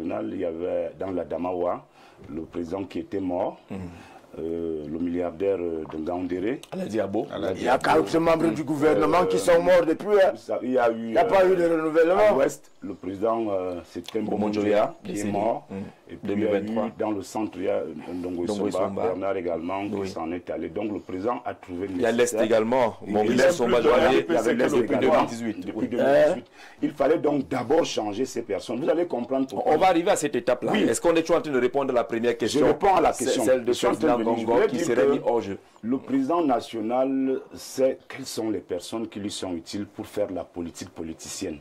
régional, il y avait dans la Damawa le président qui était mort, le milliardaire de Ngaoundéré. Aladiabo. Il y a 40 membres du gouvernement qui sont morts depuis. Il n'y a pas eu de renouvellement. À l'ouest, le président, c'était Mbomondjoya qui est mort. Et puis 2023. Dans le centre, il y a Ndongo Isomba, Bernard également, qui s'en est allé. Donc le président a trouvé nécessaire. Il y a l'Est également. Il y avait l'Est également depuis 2018. Il fallait donc d'abord changer ces personnes. Vous allez comprendre pourquoi. On va arriver à cette étape-là. Oui. Est-ce qu'on est toujours en train de répondre à la première question? Je réponds à la question. Celle de président Ngongo qui serait mis hors jeu. Le président national sait quelles sont les personnes qui lui sont utiles pour faire la politique politicienne.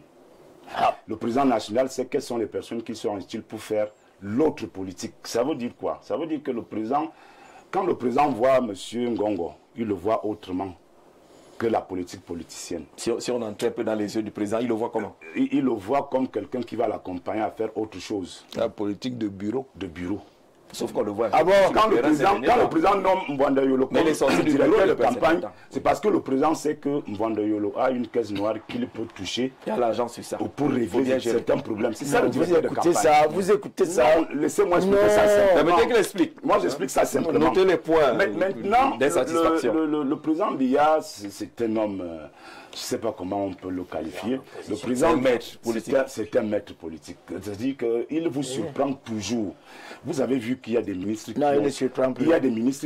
Le président national sait quelles sont les personnes qui sont utiles pour faire l'autre politique. Ça veut dire quoi? Ça veut dire que le président, quand le président voit M. Ngongo, il le voit autrement que la politique politicienne. Si on entre un peu dans les yeux du président, il le voit comment? Il le voit comme quelqu'un qui va l'accompagner à faire autre chose. La politique de bureau. De bureau. Sauf qu'on le voit. Ah bon, quand le président nomme Mwanda Yolo comme directeur de campagne, c'est parce que le président sait que Mwanda Yolo a une caisse noire qu'il peut toucher. Il y a l'argent sur ça. Pour régler certains problèmes. C'est ça le directeur de campagne. Vous écoutez ça. Laissez-moi expliquer ça simplement. Permettez qu'il explique. Moi, j'explique ça simplement. Notez les points maintenant, d'insatisfaction. Le président Biya, c'est un homme... je ne sais pas comment on peut le qualifier. Le président, c'est un maître politique. C'est-à-dire qu'il vous surprend toujours. Vous avez vu qu'il y a des ministres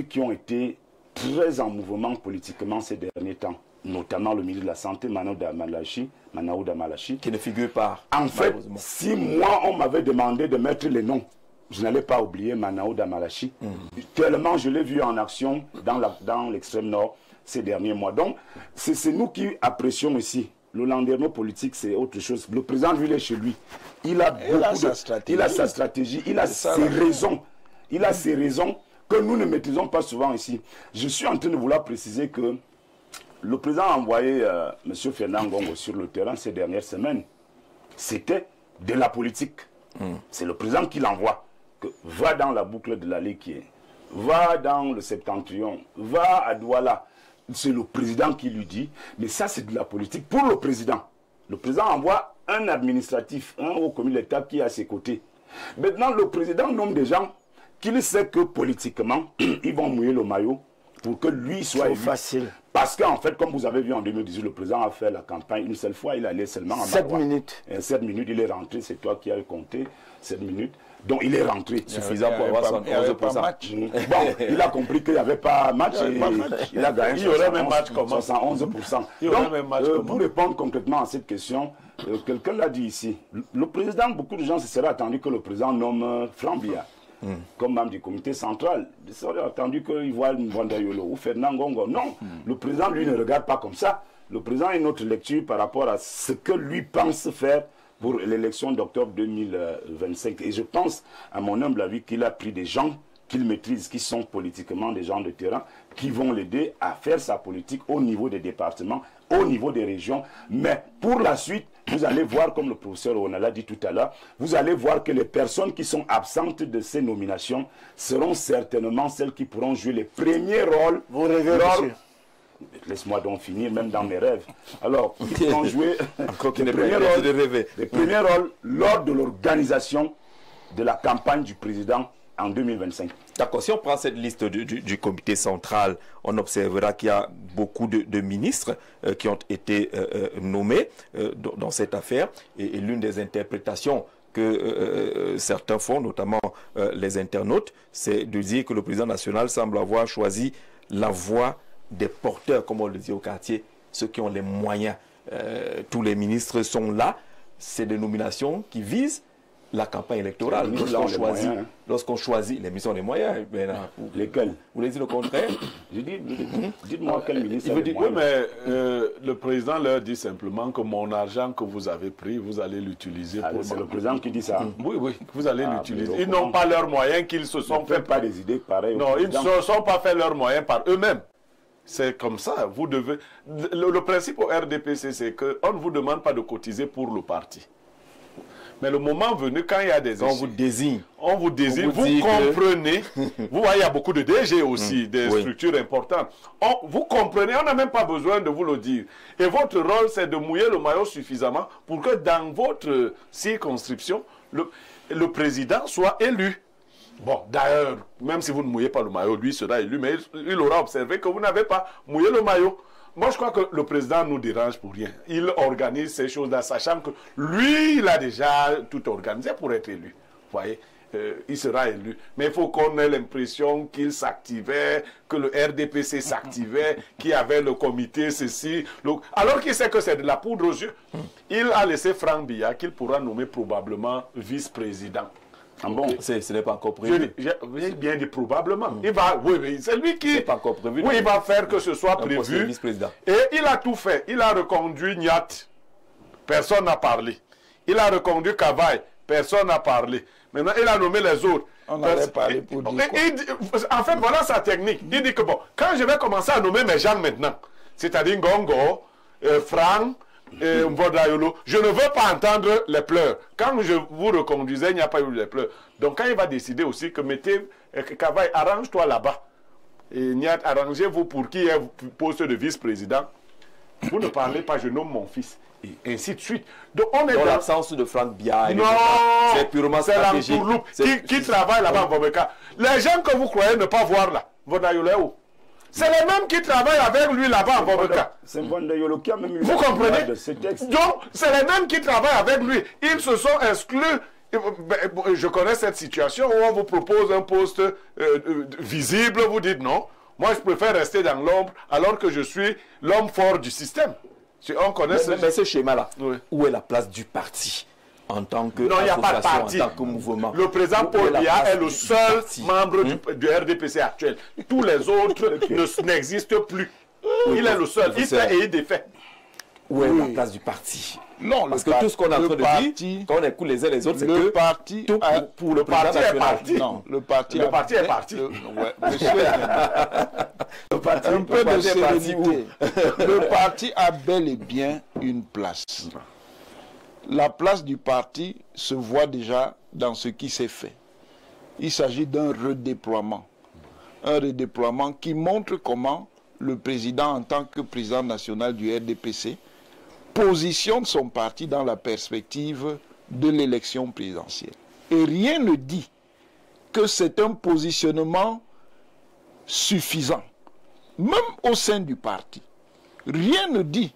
qui ont été très en mouvement politiquement ces derniers temps, notamment le ministre de la Santé, Manaouda Malachi, qui ne figure pas. En fait, si moi, on m'avait demandé de mettre les noms, je n'allais pas oublier Manaouda Malachi. Tellement je l'ai vu en action dans l'extrême nord ces derniers mois. Donc, c'est nous qui apprécions ici. Le landerneau politique, c'est autre chose. Le président, lui, il est chez lui. Il a sa stratégie, il a ses raisons. Il a ses raisons que nous ne maîtrisons pas souvent ici. Je suis en train de vouloir préciser que le président a envoyé M. Fernand Ngongo sur le terrain ces dernières semaines. C'était de la politique. C'est le président qui l'envoie. Va dans la boucle de la Léquier, va dans le Septentrion, va à Douala. C'est le président qui lui dit, mais ça c'est de la politique pour le président. Le président envoie un administratif, un haut commis de l'État qui est à ses côtés. Maintenant, le président nomme des gens qu'il sait que politiquement, ils vont mouiller le maillot pour que lui soit élu. Facile. Parce qu'en fait, comme vous avez vu en 2018, le président a fait la campagne une seule fois, il allait seulement en 7 minutes. 7 minutes, il est rentré, c'est toi qui as compté 7 minutes. Donc il est rentré. Suffisant pour avoir 71%. Bon, il a compris qu'il n'y avait pas match et il a gagné 71%. Donc, pour répondre concrètement à cette question, quelqu'un l'a dit ici. Le président, beaucoup de gens se seraient attendus que le président nomme Frambia comme membre du comité central. Ils seraient attendus qu'il voit Mwanda Yolo ou Fernand Ngongo. Non, le président, lui, ne regarde pas comme ça. Le président a une autre lecture par rapport à ce que lui pense faire pour l'élection d'octobre 2025. Et je pense, à mon humble avis, qu'il a pris des gens qu'il maîtrise, qui sont politiquement des gens de terrain, qui vont l'aider à faire sa politique au niveau des départements, au niveau des régions. Mais pour la suite, vous allez voir, comme le professeur Onala dit tout à l'heure, vous allez voir que les personnes qui sont absentes de ces nominations seront certainement celles qui pourront jouer les premiers rôles. Vous rêvez, monsieur. Laisse-moi donc finir, même dans mes rêves. Alors, qui pourront jouer les premiers rôles lors de l'organisation de la campagne du président en 2025. D'accord, si on prend cette liste du comité central, on observera qu'il y a beaucoup de ministres qui ont été nommés dans cette affaire. Et l'une des interprétations que certains font, notamment les internautes, c'est de dire que le président national semble avoir choisi la voie des porteurs, comme on le dit au quartier, ceux qui ont les moyens. Tous les ministres sont là. C'est des nominations qui visent la campagne électorale. Lorsqu'on choisit, les missions, les moyens. Lesquels? Vous voulez dire le contraire? Je dis, dites-moi quel ministre. Il veut dire, oui, mais le président leur dit simplement que mon argent que vous avez pris, vous allez l'utiliser pour... C'est le président qui dit ça. Oui, oui, vous allez l'utiliser. Ils n'ont pas leurs moyens qu'ils se sont fait. Pas des idées pareilles. Non, ils ne se sont pas fait leurs moyens par eux-mêmes. C'est comme ça. Vous devez... Le principe au RDPC, c'est qu'on ne vous demande pas de cotiser pour le parti. Mais le moment venu, quand il y a des... On vous désigne. On vous désigne, vous comprenez. Vous voyez, il y a beaucoup de DG aussi, des structures importantes. Vous comprenez, on n'a même pas besoin de vous le dire. Et votre rôle, c'est de mouiller le maillot suffisamment pour que dans votre circonscription, le président soit élu. Bon, d'ailleurs, même si vous ne mouillez pas le maillot, lui sera élu, mais il aura observé que vous n'avez pas mouillé le maillot. Moi, je crois que le président nous dérange pour rien. Il organise ces choses-là, sachant que lui, il a déjà tout organisé pour être élu. Vous voyez, il sera élu. Mais il faut qu'on ait l'impression qu'il s'activait, que le RDPC s'activait, qu'il y avait le comité, ceci. Alors qu'il sait que c'est de la poudre aux yeux. Il a laissé Franck Biya, qu'il pourra nommer probablement vice-président. Ah bon, ce n'est pas encore prévu. J'ai bien dit probablement. Il va, oui, c'est lui qui. C'est pas encore prévu. Oui, il va faire que ce soit prévu. Et il a tout fait. Il a reconduit Niat. Personne n'a parlé. Il a reconduit Kavaï. Personne n'a parlé. Maintenant, il a nommé les autres. On avait parlé pour dire quoi? En fait, voilà sa technique. Il dit que bon, quand je vais commencer à nommer mes gens maintenant, c'est-à-dire Ngongo, Franck, Mvodayolo, je ne veux pas entendre les pleurs. Quand je vous reconduisais, il n'y a pas eu les pleurs. Donc quand il va décider aussi que mettez, Kavaï, arrange-toi là-bas. Et Niat, arrangez-vous pour qui est poste de vice-président. Vous ne parlez pas, je nomme mon fils. Et ainsi de suite. Donc on est dans l'absence de Franck Biya. Non, c'est purement stratégique. Qui travaille là-bas, les gens que vous croyez ne pas voir là, Mvodayolo, c'est les mêmes qui travaillent avec lui là-bas en Boboka. C'est Mvodayolo qui a même eu. Vous comprenez? De ce texte. Donc, c'est les mêmes qui travaillent avec lui. Ils se sont exclus. Je connais cette situation où on vous propose un poste visible, vous dites non. Moi, je préfère rester dans l'ombre alors que je suis l'homme fort du système. On connaît mais ce schéma-là, oui. Où est la place du parti en tant que non, il n'y a pas de parti. En tant que mouvement? Le président Paul Biya est le seul membre du RDPC actuel. Tous les autres n'existent plus. Il est le seul. Il fait et il défait. Où est la place du parti? Non, parce que tout ce qu'on est en train de dire, quand on écoute les uns les autres, c'est que parti tout pour le parti est parti. Non, le parti est parti. Un peu de sérénité. Le parti a bel et bien une place. La place du parti se voit déjà dans ce qui s'est fait. Il s'agit d'un redéploiement. Un redéploiement qui montre comment le président, en tant que président national du RDPC, positionne son parti dans la perspective de l'élection présidentielle. Et rien ne dit que c'est un positionnement suffisant, même au sein du parti. Rien ne dit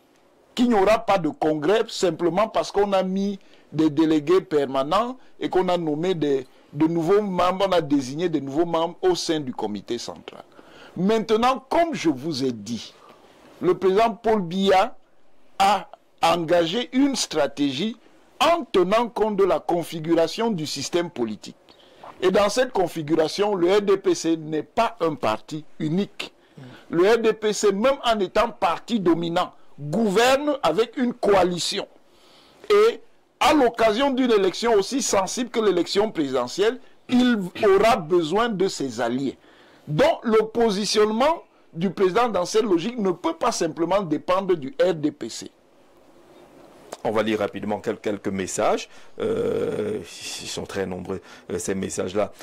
qu'il n'y aura pas de congrès simplement parce qu'on a mis des délégués permanents et qu'on a nommé de nouveaux membres, on a désigné de nouveaux membres au sein du comité central. Maintenant, comme je vous ai dit, le président Paul Biya a engagé une stratégie en tenant compte de la configuration du système politique. Et dans cette configuration, le RDPC n'est pas un parti unique. Le RDPC, même en étant parti dominant, gouverne avec une coalition. Et à l'occasion d'une élection aussi sensible que l'élection présidentielle, il aura besoin de ses alliés. Donc le positionnement du président dans cette logique ne peut pas simplement dépendre du RDPC. On va lire rapidement quelques messages. Ils sont très nombreux, ces messages-là.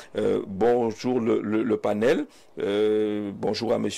Bonjour le panel. Bonjour à monsieur